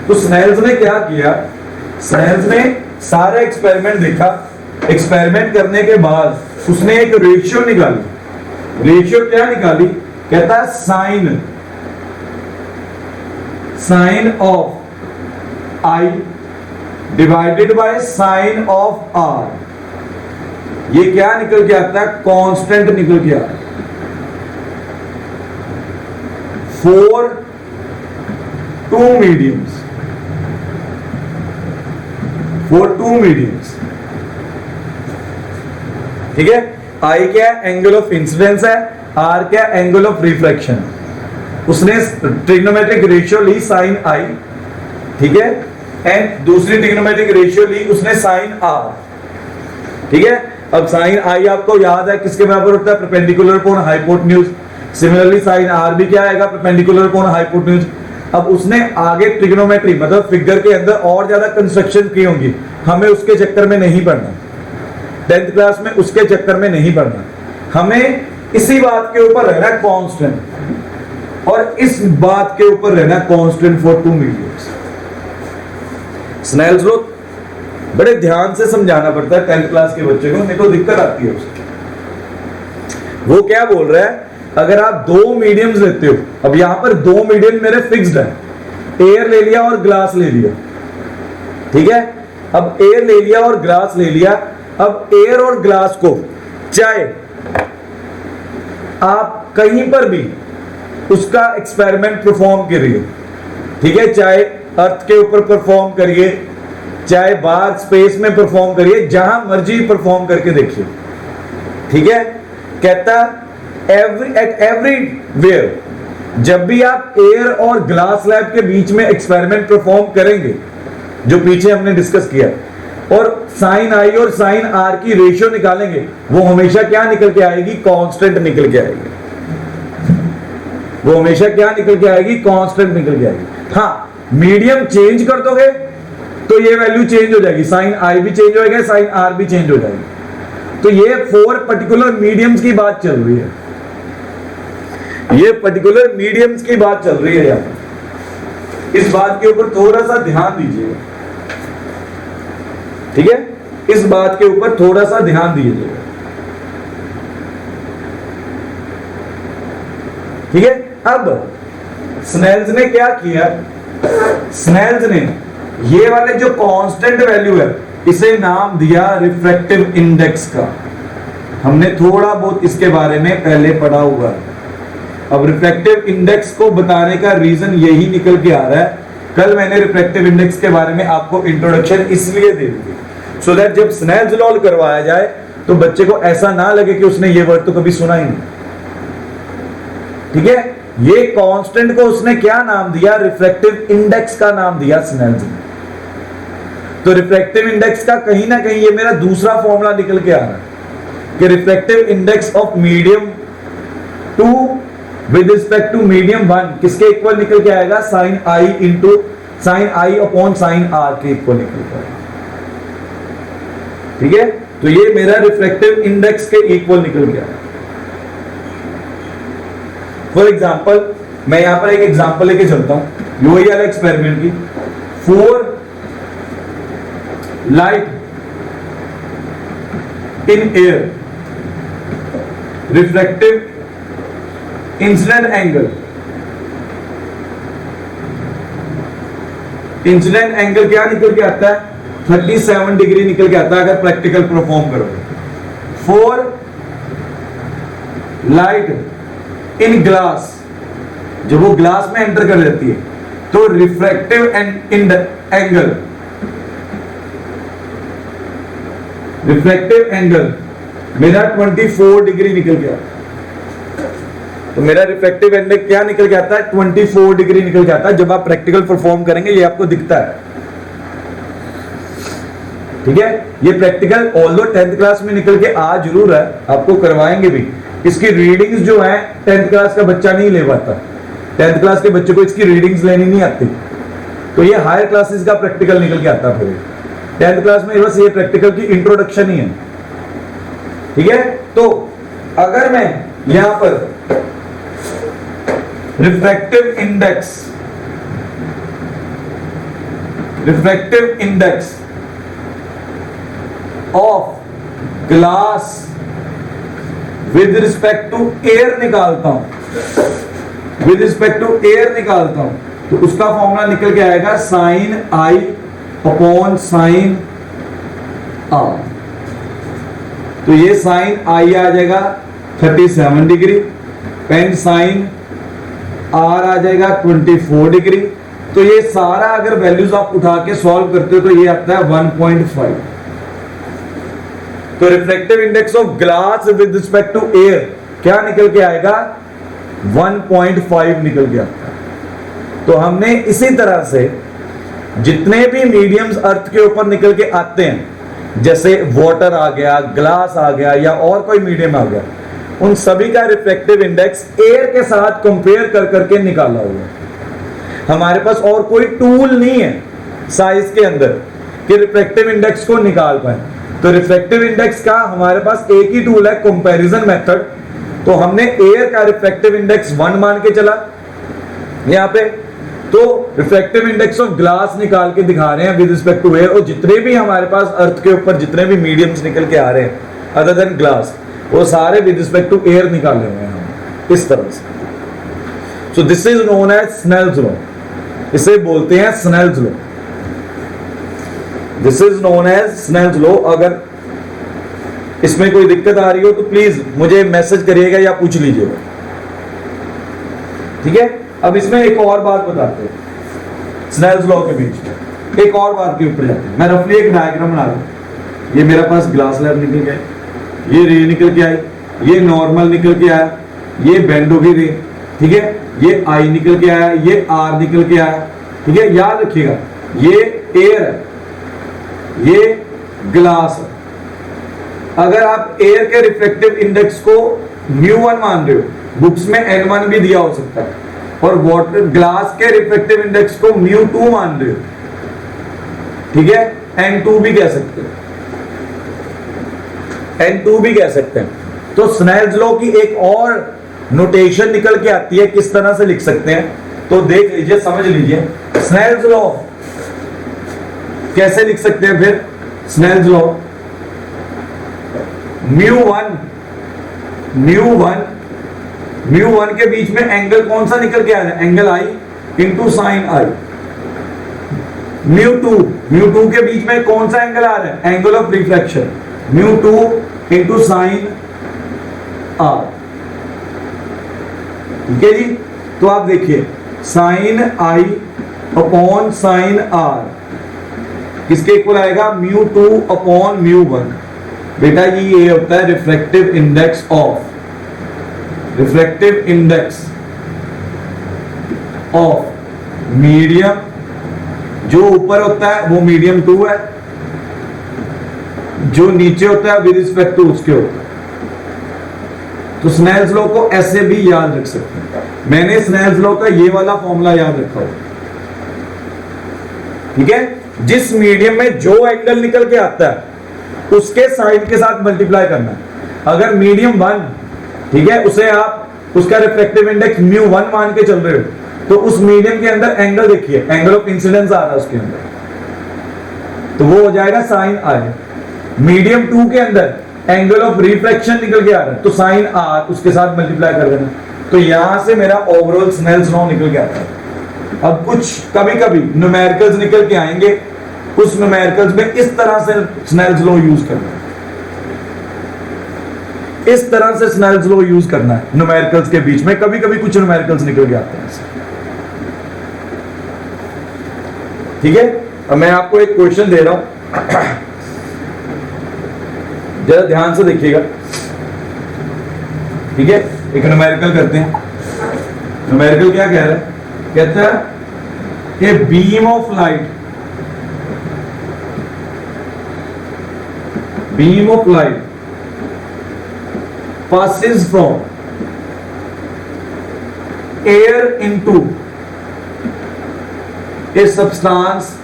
तो स्नेल्स ने क्या किया? स्नेल्स ने सारे एक्सपेरिमेंट देखा। एक्सपेरिमेंट करने के बाद उसने एक रेशियो निकाली। रेशियो क्या निकाली? कहता है sine of i divided by sine of r. ये क्या निकल के आता है? कांस्टेंट निकल के आता है। For two mediums, for two mediums. ठीक है। आई क्या? एंगल ऑफ इंसिडेंस है। आर क्या? Angle of reflection. उसने ट्रिग्नोमेट्रिक रेशियो ली साइन आई। ठीक है। एंड दूसरी ट्रिग्नोमेट्रिक रेशियो ली उसने साइन आर। ठीक है। अब साइन आई आपको याद है किसके बराबर होता है? Perpendicular upon hypotenuse. Similarly sine r भी क्या आएगा? Perpendicular upon hypotenuse. अब उसने आगे ट्रिग्नोमेट्री मतलब फिगर के अंदर और ज्यादा कंस्ट्रक्शन की होंगी, हमें उसके चक्कर में नहीं पड़ना। 10th क्लास में उसके चक्कर में नहीं पड़ना, हमें इसी बात के ऊपर रहना कांस्टेंट, और इस बात के ऊपर रहना constant for two mediums. Snell's law बड़े ध्यान से समझाना पड़ता है 10th क्लास के बच्चे को, नहीं तो दिक्कत आती है उसकी। वो क्या बोल रहा है? अगर आप 2 मीडियम्स लेते हो, अब यहां पर 2 मीडियम मेरे फिक्स्ड है, एयर ले लिया और ग्लास ले लिया। ठीक है। अब एयर ले लिया और ग्लास ले लिया। अब एयर और ग्लास को चाहे आप कहीं पर भी उसका एक्सपेरिमेंट परफॉर्म करिए। ठीक है। चाहे अर्थ के ऊपर परफॉर्म करिए, चाहे बाहर स्पेस में परफॉर्म करिए, जहां मर्जी परफॉर्म करके देखिए। ठीक है, कहता एट एवरीवेयर, जब भी आप एयर और ग्लास लैब के बीच में एक्सपेरिमेंट परफॉर्म करेंगे, जो पीछे हमने डिस्कस किया, और साइन आई और साइन आर की रेशियो निकालेंगे, वो हमेशा क्या निकल के आएगी? कांस्टेंट निकल के आएगी। वो हमेशा क्या निकल के आएगी? कांस्टेंट निकल के आएगी। हाँ, मीडियम चेंज कर दोगे तो ये वैल्यू चेंज हो जाएगी, साइन आई भी चेंज हो जाएगा, साइन आर भी चेंज हो जाएगी। तो ये 4 पर्टिकुलर मीडियम्स की बात चल रही है, ये पर्टिकुलर मीडियम्स की बात चल रही है यार। इस बात के ऊपर थोड़ा सा ध्यान दीजिएगा, ठीक है, इस बात के ऊपर थोड़ा सा ध्यान दीजिएगा, ठीक है। अब स्नेल्स ने क्या किया? स्नेल्स ने ये वाले जो कांस्टेंट वैल्यू है, इसे नाम दिया रिफ्रैक्टिव इंडेक्स का। हमने थोड़ा बहुत इसके बारे में पहले पढ़ा हुआ है। अब रिफ्रैक्टिव इंडेक्स को बताने का रीजन यही निकल के आ रहा है। कल मैंने रिफ्रैक्टिव इंडेक्स के बारे में आपको इंट्रोडक्शन इसलिए दे दी, सो दैट जब स्नेल्स लॉ करवाया जाए तो बच्चे को ऐसा ना लगे कि उसने ये वर्ड तो कभी सुना ही नहीं, ठीक है। ये कांस्टेंट को उसने क्या नाम दिया? रिफ्रैक्टिव इंडेक्स का नाम दिया स्नेल्स ने। तो रिफ्रैक्टिव इंडेक्स का कहीं ना कहीं ये मेरा दूसरा फॉर्मूला निकल के आ रहा है कि refractive index of medium 2 with respect to medium 1 किसके इक्वल निकल के आएगा? Sine i into sine i upon sine r के इक्वल निकल के आएगा, ठीक है। तो ये मेरा रिफ्रैक्टिव इंडेक्स के इक्वल निकल गया। फॉर एग्जाम्पल, मैं यहां पर एक एग्जाम्पल लेके चलता हूं, वही वाला एक्सपेरिमेंट की। 4 light in air, refractive incident angle, incident angle क्या निकल के आता है? 37 डिग्री निकल के आता है अगर प्रैक्टिकल परफॉर्म करोगे। 4 लाइट इन ग्लास, जब वो ग्लास में एंटर कर जाती है तो रिफ्रैक्टिव एंगल, रिफ्रैक्टिव एंगल मेरा 24 डिग्री निकल गया। तो मेरा रिफ्रैक्टिव एंगल क्या निकल के आता है? 24 डिग्री निकल के आता है। जब आप प्रैक्टिकल परफॉर्म करेंगे ये आपको दिखता है, ठीक है। ये प्रैक्टिकल ऑल्दो 10th क्लास में निकल के आ जरूर है, आपको करवाएंगे भी। इसकी रीडिंग्स जो है 10th क्लास का बच्चा नहीं ले पाता, 10th क्लास के बच्चे को इसकी रीडिंग्स लेनी नहीं आती, तो ये हायर क्लासेस का प्रैक्टिकल निकल के आता है। 10th क्लास में बस ये प्रैक्टिकल की इंट्रोडक्शन ही है, ठीक है। तो अगर मैं यहां पर refractive index of glass with respect to air निकालता हूं, विद रिस्पेक्ट टू एयर निकालता हूं, तो उसका फॉर्मूला निकल के आएगा sine i upon sine r. तो ये साइन आई आ जाएगा 37 डिग्री, एंड साइन आर आ जाएगा 24 डिग्री। तो ये सारा अगर वैल्यूज आप उठा के सॉल्व करते हो तो ये आता है 1.5। तो refractive index of glass with respect to air क्या निकल के आएगा? 1.5 निकल के आता है। तो हमने इसी तरह से जितने भी मीडियम्स अर्थ के ऊपर निकल के आते हैं, जैसे वाटर आ गया, ग्लास आ गया, या और कोई मीडियम आ गया, उन सभी का रिफ्रैक्टिव इंडेक्स एयर के साथ कंपेयर कर करके निकाला हुआ। हमारे पास और कोई टूल नहीं है साइंस के अंदर कि रिफ्रैक्टिव इंडेक्स को निकाल पाए। तो रिफ्रैक्टिव इंडेक्स का हमारे पास एक ही टूल है, कंपैरिजन मेथड। तो हमने एयर का रिफ्रैक्टिव इंडेक्स 1 मान के चला यहां पे, तो रिफ्रैक्टिव इंडेक्स ऑफ ग्लास निकाल के दिखा रहे हैं विद रिस्पेक्ट टू एयर, और जितने भी हमारे पास अर्थ के ऊपर जितने भी मीडियम्स निकल के आ रहे हैं अदर देन ग्लास, वो सारे विद रिस्पेक्ट टू एयर निकाले हुए हैं इस तरह से। So this is known as Snell's law, इसे बोलते हैं Snell's law, this is known as Snell's law. अगर इसमें कोई दिक्कत आ रही हो तो प्लीज मुझे मैसेज करिएगा या पूछ लीजिएगा, ठीक है। अब इसमें एक और बात बताते हैं स्नेल्स लॉ के बीच, एक और बात के ऊपर जाते हैं। मैं रफली एक डायग्राम बना रहा हूं, ये मेरे पास ग्लास लैब निकल गया, ये रे निकल के आई, ये नॉर्मल निकल के आया, ये बेंड होगी रे, ठीक है, ये आई निकल के आया, ये आर निकल के आया, ठीक है। याद रखिएगा ये एयर है, ये ग्लास है। अगर आप एयर के रिफ्रैक्टिव इंडेक्स को μ1 मान रहे हो, बुक्स में n1 भी दिया हो सकता है, और वाटर ग्लास के रिफ्रैक्टिव इंडेक्स को μ2 मान रहे हो, ठीक है, n2 भी कह सकते हैं, n2 भी कह सकते हैं। तो स्नेल्स लॉ की एक और नोटेशन निकल के आती है, किस तरह से लिख सकते हैं, तो देख लीजिए, समझ लीजिए। स्नेल्स लॉ कैसे लिख सकते हैं फिर? स्नेल्स लॉ μ1 के बीच में एंगल कौन सा निकल के आ रहा है? एंगल आई इंटू साइन आई। μ2 के बीच में कौन सा एंगल आ रहा है? Angle of reflection, μ2 into sine r, ठीक है जी। तो आप देखिए sine i upon sine r किसके इक्वल आएगा? μ2 अपॉन μ1। बेटा ये होता है रिफ्रैक्टिव इंडेक्स ऑफ मीडियम, जो ऊपर होता है वो मीडियम 2 है, जो नीचे होता है विद रिस्पेक्ट टू उसके होता है। तो स्नेल्स लॉ को ऐसे भी याद रख सकते हैं। मैंने स्नेल्स लॉ का ये वाला फॉर्मूला याद रखा हो, ठीक है। जिस मीडियम में जो एंगल निकल के आता है उसके साइड के साथ मल्टीप्लाई करना है। अगर मीडियम 1, ठीक है, उसे आप उसका रिफ्रैक्टिव इंडेक्स μ1 मान के चल रहे हो, तो उस मीडियम के अंदर एंगल देखिए, एंगल ऑफ इंसिडेंस आ रहा है उसके अंदर, तो वो हो जाएगा साइन आई। मीडियम 2 के अंदर एंगल ऑफ रिफ्लेक्शन निकल के आ रहा है, तो साइन आर उसके साथ मल्टीप्लाई कर देना। तो यहां से मेरा ओवरऑल स्नेल्स लॉ निकल के आता है। अब कुछ कभी कभी न्यूमेरिकल्स निकल के आएंगे, कुछ न्यूमेरिकल्स में इस तरह से स्नेल्स लॉ यूज करना है, इस तरह से स्नेल्स लॉ यूज करना है न्यूमेरिकल्स के बीच में। कभी कभी कुछ न्यूमेरिकल्स निकल के आते हैं, ठीक है। अब मैं आपको एक क्वेश्चन दे रहा हूं, जरा ध्यान से देखिएगा, ठीक है। एक न्यूमेरिकल करते हैं। न्यूमेरिकल क्या कह रहा है? कहता है a beam of light passes from air into a substance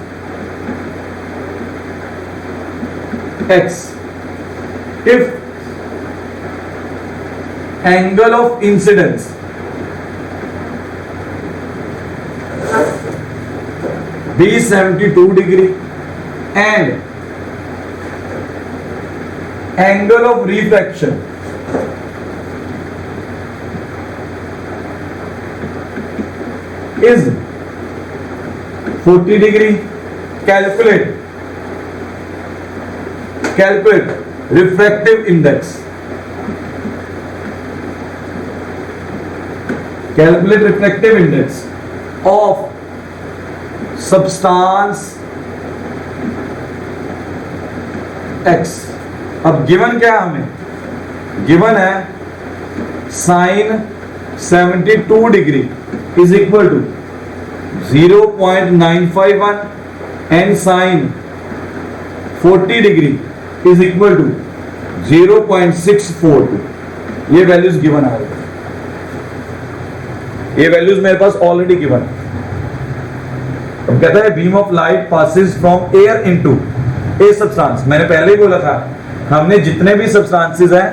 X if angle of incidence be 72 degree and angle of refraction is 40 degree. Calculate refractive index. Calculate refractive index of substance X. अब given क्या है हमें? Given है sine 72 degree is equal to 0.951 and sine 40 degree is equal to 0.642। ये values given है, ये values मेरे पास already given है। अब कहता है beam of light passes from air into a substance. मैंने पहले ही बोला था, हमने जितने भी सब्सटेंसेस हैं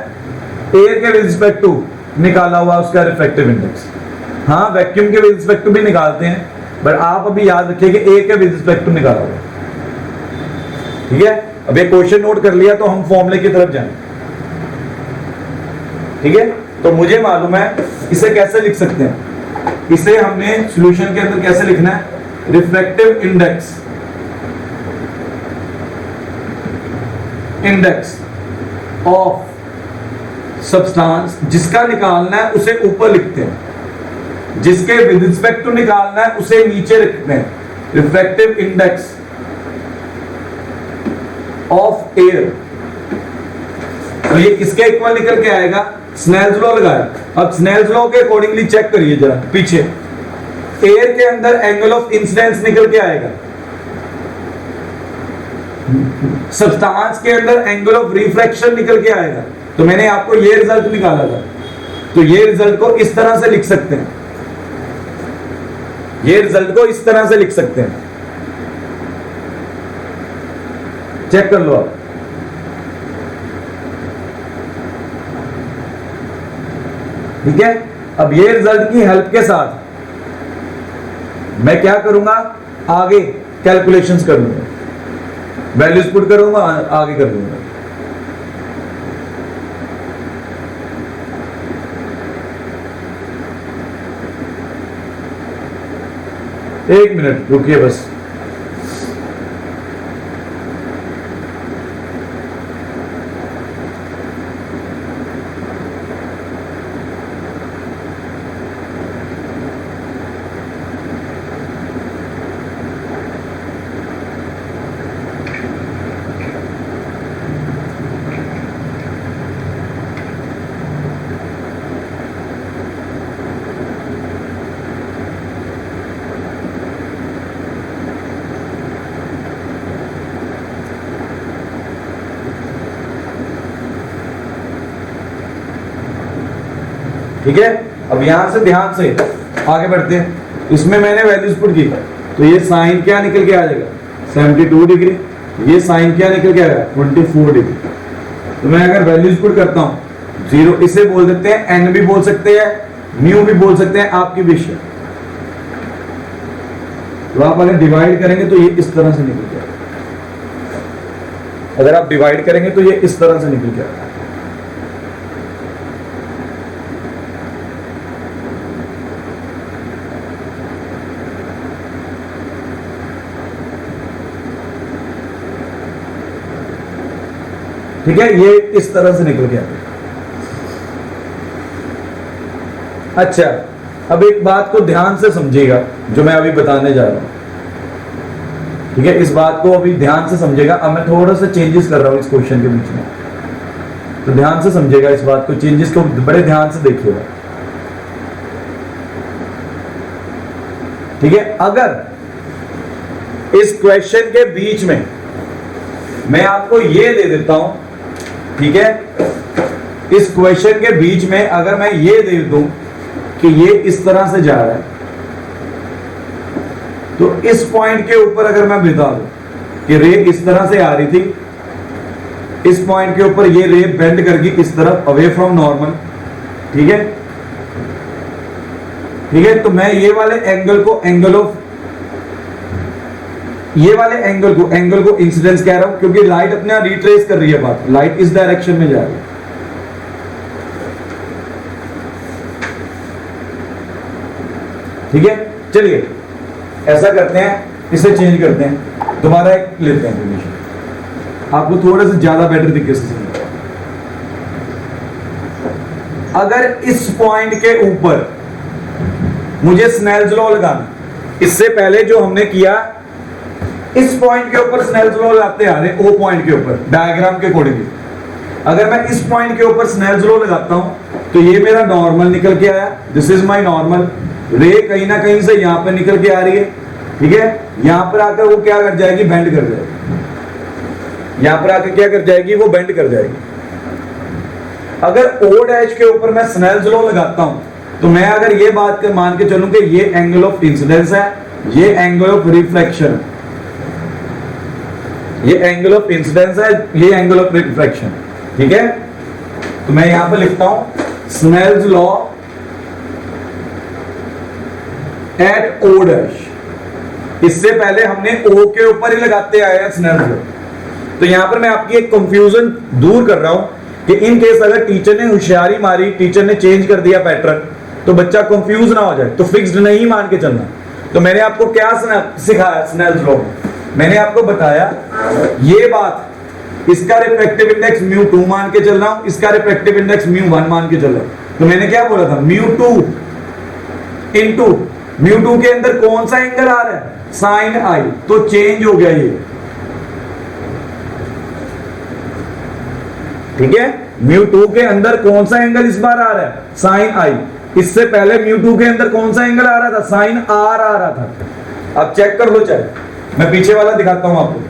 एयर के रिस्पेक्ट टू निकाला हुआ उसका रिफ्रैक्टिव इंडेक्स। हाँ, वैक्यूम के रिस्पेक्ट टू भी निकालते हैं, बट आप अभी याद रखिए कि एयर के रिस्पेक्ट टू निकाला हुआ, ठीक है। अब ये क्वेश्चन नोट कर लिया तो हम फॉर्मूले की तरफ जाएं, ठीक है। तो मुझे मालूम है इसे कैसे लिख सकते हैं। इसे हमने सॉल्यूशन के अंदर कैसे लिखना है? रिफ्रैक्टिव इंडेक्स ऑफ सब्सटेंस, जिसका निकालना है उसे ऊपर लिखते हैं, जिसके विद रिस्पेक्ट टू निकालना है उसे नीचे लिखते हैं। रिफ्रैक्टिव इंडेक्स ऑफ एयर तो ये किसके इक्वल निकल के आएगा, स्नेल्स लॉ लगाया। अब स्नेल्स लॉ के अकॉर्डिंगली चेक करिए जरा पीछे, एयर के अंदर एंगल ऑफ इंसिडेंस निकल के आएगा, सब्सटेंस के अंदर एंगल ऑफ रिफ्रैक्शन निकल के आएगा। तो मैंने आपको ये रिजल्ट निकाला था, तो ये रिजल्ट को इस तरह से लिख सकते हैं, ये रिजल्ट को इस तरह से लिख सकते हैं, चेक कर लो आप। ठीक है, अब ये रिजल्ट की हेल्प के साथ मैं क्या करूंगा, आगे कैलकुलेशंस करूंगा, वैल्यूज पुट करूंगा, आगे कर दूंगा। एक मिनट रुकिए बस। ठीक है, अब यहां से ध्यान से आगे बढ़ते हैं। इसमें मैंने वैल्यूज पुट की, तो ये साइन क्या निकल के आ जाएगा, 72 डिग्री। ये साइन क्या निकल के आएगा, 24 डिग्री। तो मैं अगर वैल्यूज पुट करता हूं, 0 इसे बोल देते हैं, एन भी बोल सकते हैं, म्यू भी बोल सकते हैं, आपकी विश है। तो आप अगर डिवाइड करेंगे तो ये इस तरह से निकल जाएगा, अगर आप डिवाइड करेंगे तो ये इस तरह से निकल जाएगा। ठीक है, ये इस तरह से निकल गया। अच्छा, अब एक बात को ध्यान से समझिएगा जो मैं अभी बताने जा रहा हूं। ठीक है, इस बात को अभी ध्यान से समझिएगा। अब मैं थोड़ा सा चेंजेस कर रहा हूं इस क्वेश्चन के बीच में, तो ध्यान से समझिएगा इस बात को, चेंजेस को बड़े ध्यान से देखिएगा। ठीक है, अगर इस क्वेश्चन के बीच में मैं आपको ये दे देता हूं, ठीक है, इस क्वेश्चन के बीच में अगर मैं ये दे दूं कि ये इस तरह से जा रहा है, तो इस पॉइंट के ऊपर अगर मैं बता दूं कि रे इस तरह से आ रही थी, इस पॉइंट के ऊपर ये रे बेंड करके इस तरफ अवे फ्रॉम नॉर्मल, ठीक है, ठीक है, तो मैं ये वाले एंगल को एंगल को इंसिडेंस कह रहा हूं, क्योंकि लाइट अपने रिट्रेस कर रही है बात, लाइट इस डायरेक्शन में जा रही है। ठीक है, चलिए ऐसा करते हैं, इसे चेंज करते हैं, दोबारा एक लेते हैं पोजीशन, आपको थोड़ा सा ज्यादा बेटर तरीके से समझ। अगर इस पॉइंट के ऊपर मुझे स्नेल्स लॉ लगाना, इससे पहले जो हमने किया, इस पॉइंट के ऊपर स्नेल्स लॉ लगाते आ रहे, ओ पॉइंट के ऊपर डायग्राम के अकॉर्डिंगली, अगर मैं इस पॉइंट के ऊपर स्नेल्स लॉ लगाता हूं, तो ये मेरा नॉर्मल निकल के आया, दिस इज माय नॉर्मल। रे कहीं ना कहीं से यहां पर निकल के आ रही है, ठीक है, यहां पर आकर वो क्या कर जाएगी, बेंड कर जाएगी, यहां पर आकर क्या कर जाएगी, वो बेंड कर जाएगी। अगर ओ डैश के ऊपर मैं स्नेल्स लॉ लगाता हूं, तो मैं अगर ये बात के मान के चलूं कि ये एंगल ऑफ इंसिडेंस है, ये एंगल ऑफ रिफ्लेक्शन, ये एंगल ऑफ इंसिडेंस है, ये एंगल ऑफ रिफ्लेक्शन, ठीक है, तो मैं यहां पर लिखता हूं Snell's law at O dash. इससे पहले हमने ओ के ऊपर ही लगाते आए हैं स्नेल्स लॉ। तो यहां पर मैं आपकी एक कंफ्यूजन दूर कर रहा हूं कि इन केस अगर टीचर ने होशियारी मारी, टीचर ने चेंज कर दिया पैटर्न, तो बच्चा कंफ्यूज ना हो जाए, तो फिक्स्ड नहीं मान के चलना। तो मैंने आपको क्या सिखाया स्नेल्स लॉ में, मैंने आपको बताया ये बात, इसका रिफ्रैक्टिव इंडेक्स μ2 मान के चल रहा हूं, इसका रिफ्रैक्टिव इंडेक्स μ1 मान के चल रहा हूं। तो मैंने क्या बोला था, μ2 इंटू μ2 के अंदर कौन सा एंगल आ रहा है, साइन आई, तो चेंज हो गया ये, ठीक है। μ2 के अंदर कौन सा एंगल इस बार आ रहा है, साइन आई। इससे पहले μ2 के अंदर कौन सा एंगल आ रहा था, साइन आर आ रहा था। अब चेक कर लो, चाहे मैं पीछे वाला दिखाता हूं आपको,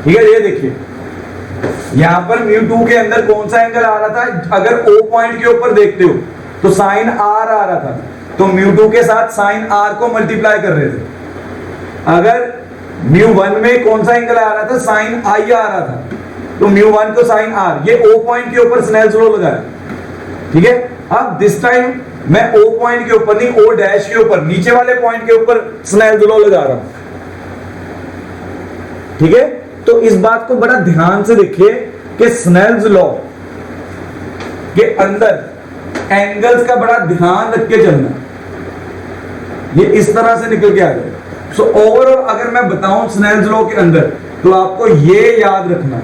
ठीक है। ये देखिए यहां पर μ2 के अंदर कौन सा एंगल आ रहा था, अगर O पॉइंट के ऊपर देखते हो तो साइन आर आ रहा था, तो μ2 के साथ साइन आर को मल्टीप्लाई कर रहे थे। अगर μ1 में कौन सा एंगल आ रहा था, साइन आई आ रहा था, तो μ1 को साइन आर, ये O पॉइंट के ऊपर स्नेल्स लॉ लगाया, ठीक है। अब दिस टाइम मैं O पॉइंट के ऊपर नहीं, O डैश के ऊपर, नीचे वाले पॉइंट के ऊपर स्नेल्स लॉ लगा रहा हूं, ठीक है। तो इस बात को बड़ा ध्यान से देखिए कि स्नेल्स लॉ के अंदर एंगल्स का बड़ा ध्यान रख के चलना, ये इस तरह से निकल के आ जाएगा। सो ओवरऑल अगर मैं बताऊं स्नेल्स लॉ के अंदर, तो आपको ये याद रखना,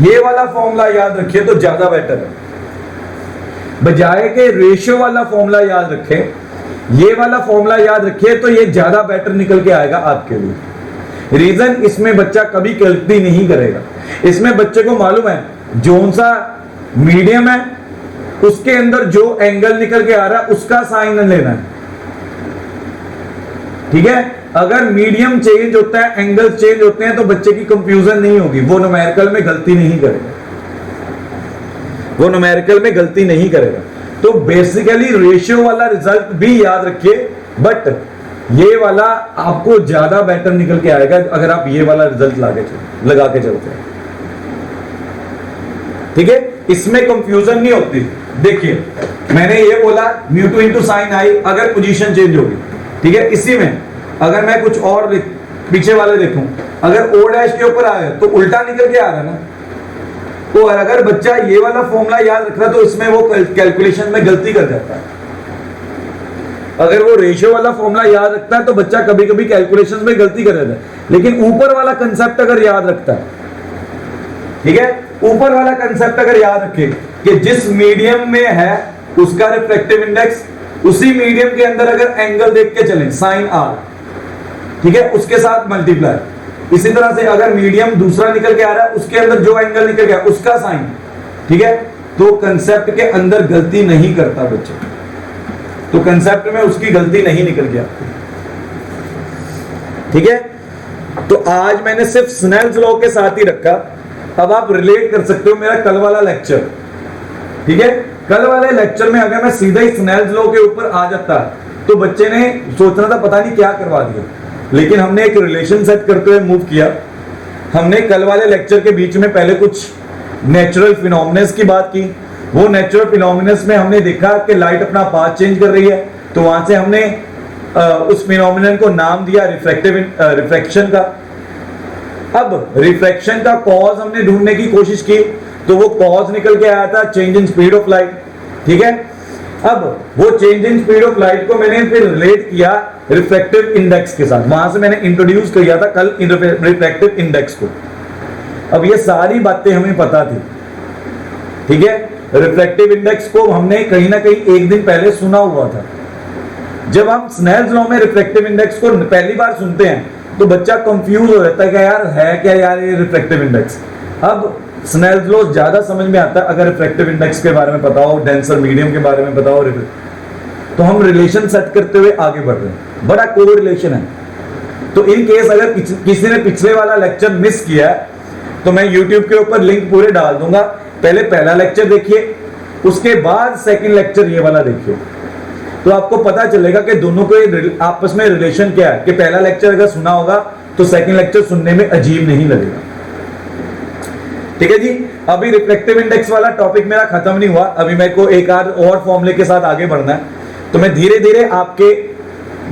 ये वाला फॉर्मूला याद रखिए तो ज्यादा बेटर है, बजाय के रेशियो वाला फॉर्मूला याद रखें। ये वाला फॉर्मूला याद रखिए तो ये ज्यादा बेटर निकल के आएगा आपके लिए। रीजन, इसमें बच्चा कभी गलती नहीं करेगा। इसमें बच्चे को मालूम है जोन सा मीडियम है उसके अंदर जो एंगल निकल के आ रहा है उसका साइन लेना है, ठीक है। अगर मीडियम चेंज होता है, एंगल चेंज होते हैं, तो बच्चे की कंफ्यूजन नहीं होगी, वो न्यूमेरिकल में गलती नहीं करेगा, वो न्यूमेरिकल में गलती नहीं करेगा। तो बेसिकली रेशियो वाला रिजल्ट भी याद रखिए, बट ये वाला आपको ज्यादा बेटर निकल के आएगा अगर आप ये वाला रिजल्ट लगा के चलते हैं, ठीक है। इसमें कंफ्यूजन नहीं होती। देखिए मैंने ये बोला μ2 इंटू साइन आई, अगर पोजीशन चेंज होगी, ठीक है। इसी में अगर मैं कुछ और पीछे वाले देखूं, अगर O डैश के ऊपर आया तो उल्टा निकल के आ रहा है ना, तो अगर बच्चा ये वाला फॉर्मूला याद रख रहा है तो इसमें वो कैलकुलेशन में गलती कर जाता है। अगर वो रेशियो वाला फॉर्मूला याद रखता है तो बच्चा कभी कभी कैलकुलेशंस में गलती कर देता है, लेकिन ऊपर वाला कंसेप्ट अगर याद रखता है, ठीक है, ऊपर वाला कंसेप्ट अगर याद रखे कि जिस मीडियम में है उसका रिफ्रैक्टिव इंडेक्स, उसी मीडियम के अंदर अगर एंगल देख के चलें साइन आर, ठीक है, उसके साथ मल्टीप्लाई। इसी तरह से अगर मीडियम दूसरा निकल के आ रहा है उसके अंदर जो एंगल निकल गया उसका साइन, ठीक है। तो कंसेप्ट के अंदर गलती नहीं करता बच्चे, तो कंसेप्ट में उसकी गलती नहीं निकल गया, ठीक है। तो आज मैंने सिर्फ स्नेल्स लॉ के साथ ही रखा। अब आप रिलेट कर सकते हो मेरा कल वाला लेक्चर, ठीक है। कल वाले लेक्चर में अगर मैं सीधा ही स्नेल्स लॉ के ऊपर आ जाता तो बच्चे ने सोचना था पता नहीं क्या करवा दिया, लेकिन हमने एक रिलेशन सेट करते हुए मूव किया। हमने कल वाले लेक्चर के बीच में पहले कुछ नेचुरल फिनोमिनस की बात की। वो नेचुरल फिनोमिनस में हमने देखा कि लाइट अपना पाथ चेंज कर रही है, तो वहां से हमने उस फिनोमिनन को नाम दिया रिफ्रैक्शन का। अब रिफ्रैक्शन का कॉज हमने ढूंढने की कोशिश की, तो वो कॉज निकल के आया था change in speed of light, ठीक है। अब वो change in speed of light को मैंने फिर रिलेट किया रिफ्रैक्टिव इंडेक्स के साथ, वहां से मैंने इंट्रोड्यूस किया था कल रिफ्रैक्टिव इंडेक्स को। अब ये सारी बातें हमें पता थी, ठीक है। रिफ्रैक्टिव इंडेक्स को हमने कहीं ना कहीं एक दिन पहले सुना हुआ था। जब हम स्नेल्स लॉ में रिफ्रैक्टिव इंडेक्स को पहली बार सुनते हैं तो बच्चा कंफ्यूज हो जाता है कि यार है क्या यार ये रिफ्रैक्टिव इंडेक्स। अब स्नेल्स लॉ ज्यादा समझ में आता है अगर रिफ्रैक्टिव इंडेक्स के बारे में पता हो, डेंसर मीडियम के बारे में पता हो, तो हम रिलेशन सेट करते हुए आगे बढ़ रहे हैं। बड़ा को रिलेशन है। तो इन केस अगर किसी ने पिछले वाला लेक्चर मिस किया तो मैं YouTube के ऊपर लिंक पूरे डाल दूंगा। पहले पहला लेक्चर देखिए, उसके बाद सेकंड लेक्चर ये वाला देखिए, तो आपको पता चलेगा कि दोनों के आपस में रिलेशन क्या है। कि पहला लेक्चर अगर सुना होगा तो सेकंड लेक्चर सुनने में अजीब नहीं लगेगा, ठीक है जी। अभी रिफ्रैक्टिव इंडेक्स वाला टॉपिक मेरा खत्म नहीं हुआ, अभी मेरे को एक आध और फॉर्मूले के साथ आगे बढ़ना है, तो मैं धीरे धीरे आपके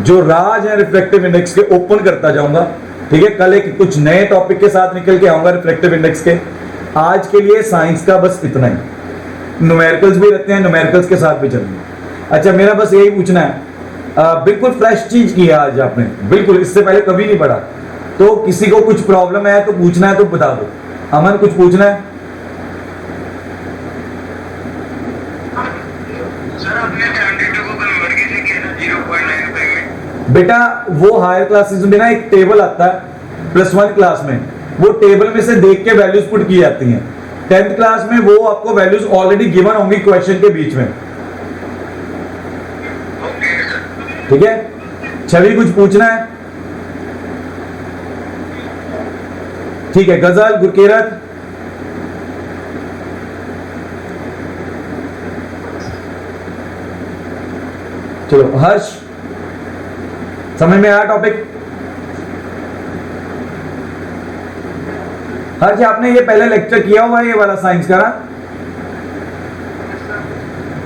जो राज है रिफ्रैक्टिव इंडेक्स के ओपन करता जाऊंगा, ठीक है। कल एक कुछ नए टॉपिक के साथ निकल के आऊंगा रिफ्रैक्टिव इंडेक्स के। आज के लिए साइंस का बस इतना ही, न्यूमेरिकल्स भी रहते हैं, न्यूमेरिकल्स के साथ भी चलेंगे। अच्छा, मेरा बस यही पूछना है, बिल्कुल फ्रेश चीज की है आज आपने, बिल्कुल इससे पहले कभी नहीं पढ़ा। तो किसी को कुछ प्रॉब्लम है तो पूछना है तो बता दो। अमन कुछ पूछना है? सर आपने 72 को कन्वर्ट कैसे किया था 0.95 में? बेटा वो हायर क्लासेस में ना एक टेबल आता है +1 क्लास में, वो टेबल में से देख के वैल्यूज पुट की जाती हैं। 10th क्लास में वो आपको वैल्यूज ऑलरेडी गिवन होंगी क्वेश्चन के बीच में। Okay sir. ठीक है, छवि कुछ पूछना है? ठीक है, गजल, गुरकीरत, चलो हर्ष, समझ में आया टॉपिक? हर्ष, आपने ये पहले लेक्चर किया हुआ है ये वाला साइंस का?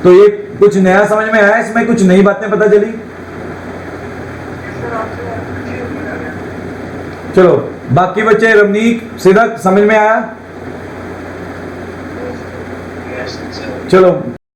तो ये कुछ नया समझ में आया, इसमें कुछ नई बातें पता चली? चलो बाकी बच्चे, रमनीक, सिदक, समझ में आया? Yes sir. चलो